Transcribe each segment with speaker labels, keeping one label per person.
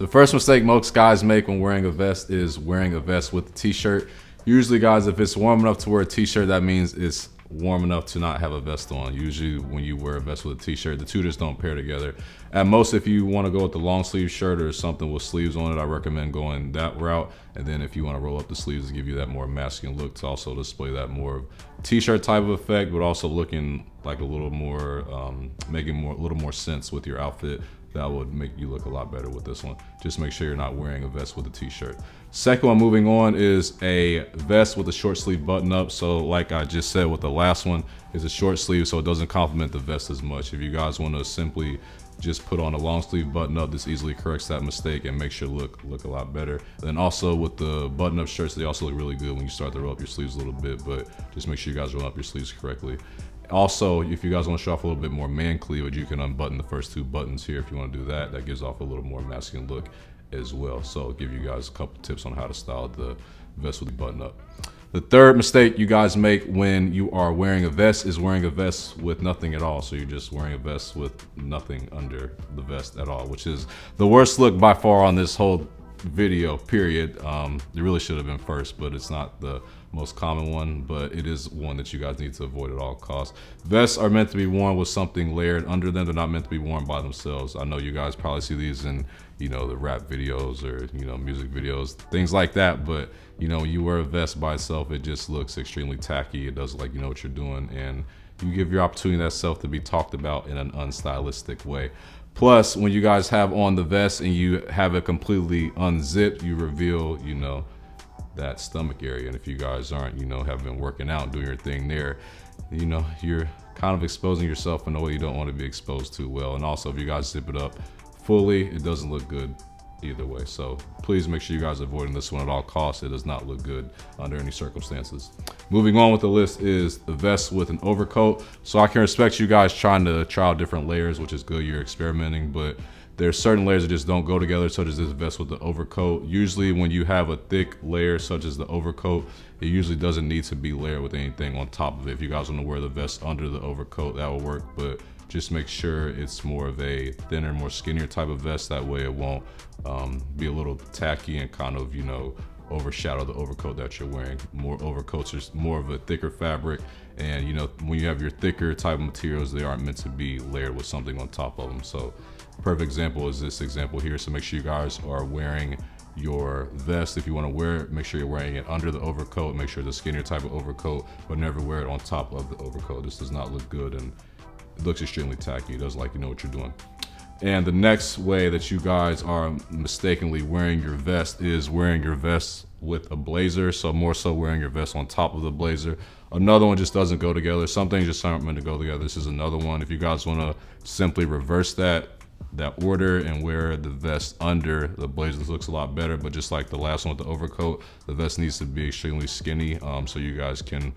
Speaker 1: The first mistake most guys make when wearing a vest is wearing a vest with a t-shirt. Usually, guys, if it's warm enough to wear a t-shirt, that means it's warm enough to not have a vest on. Usually when you wear a vest with a t-shirt, the two just don't pair together. At most, if you want to go with the long sleeve shirt or something with sleeves on it, I recommend going that route. And then if you want to roll up the sleeves to give you that more masculine look, to also display that more t-shirt type of effect, but also looking like a little more, making a little more sense with your outfit. That would make you look a lot better with this one. Just make sure you're not wearing a vest with a t-shirt. Second one, moving on, is a vest with a short sleeve button up. So like I just said with the last one, is a short sleeve so it doesn't complement the vest as much. If you guys want to simply just put on a long sleeve button up, this easily corrects that mistake and makes your look a lot better. Then also with the button up shirts, they also look really good when you start to roll up your sleeves a little bit, but just make sure you guys roll up your sleeves correctly. Also, if you guys want to show off a little bit more man cleavage, you can unbutton the first two buttons here if you want to do that. That gives off a little more masculine look as well. So I'll give you guys a couple tips on how to style the vest with the button up. The third mistake you guys make when you are wearing a vest is wearing a vest with nothing at all. So you're just wearing a vest with nothing under the vest at all, which is the worst look by far on this whole video, period. It really should have been first, but it's not the most common one, but it is one that you guys need to avoid at all costs. Vests are meant to be worn with something layered under them. They're not meant to be worn by themselves. I know you guys probably see these in, the rap videos or, music videos, things like that, but when you wear a vest by itself, it just looks extremely tacky. It doesn't like you know what you're doing, and you give your opportunity that self to be talked about in an unstylistic way. Plus, when you guys have on the vest and you have it completely unzipped, you reveal, that stomach area. And if you guys aren't, have been working out, doing your thing there, you're kind of exposing yourself in a way you don't want to be exposed to well. And also, if you guys zip it up fully, it doesn't look good either way. So please make sure you guys are avoiding this one at all costs. It does not look good under any circumstances. Moving on with the list is the vest with an overcoat. So I can respect you guys trying to try out different layers, which is good. You're experimenting, but there's certain layers that just don't go together, such as this vest with the overcoat. Usually when you have a thick layer such as the overcoat, it usually doesn't need to be layered with anything on top of it. If you guys want to wear the vest under the overcoat, that will work, but just make sure it's more of a thinner, more skinnier type of vest. That way it won't be a little tacky and kind of, overshadow the overcoat that you're wearing. More overcoats are more of a thicker fabric, and when you have your thicker type of materials, they aren't meant to be layered with something on top of them. So perfect example is this example here. So make sure you guys are wearing your vest. If you want to wear it, make sure you're wearing it under the overcoat. Make sure the skinnier type of overcoat, but never wear it on top of the overcoat. This does not look good and it looks extremely tacky. It doesn't like you know what you're doing. And the next way that you guys are mistakenly wearing your vest is wearing your vest with a blazer. So more so wearing your vest on top of the blazer. Another one just doesn't go together. Some things just aren't meant to go together. This is another one. If you guys want to simply reverse that order and wear the vest under the blazer, this looks a lot better. But just like the last one with the overcoat, the vest needs to be extremely skinny so you guys can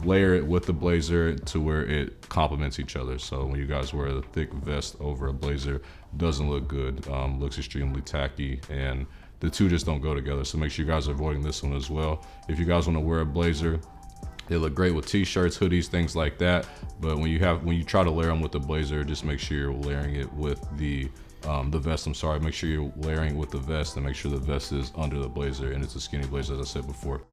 Speaker 1: layer it with the blazer to where it complements each other. So when you guys wear the thick vest over a blazer, it doesn't look good, looks extremely tacky, and the two just don't go together. So make sure you guys are avoiding this one as well. If you guys want to wear a blazer, they look great with t-shirts, hoodies, things like that. But when you try to layer them with the blazer, just make sure you're layering it with the vest. Make sure you're layering with the vest, and make sure the vest is under the blazer and it's a skinny blazer, as I said before.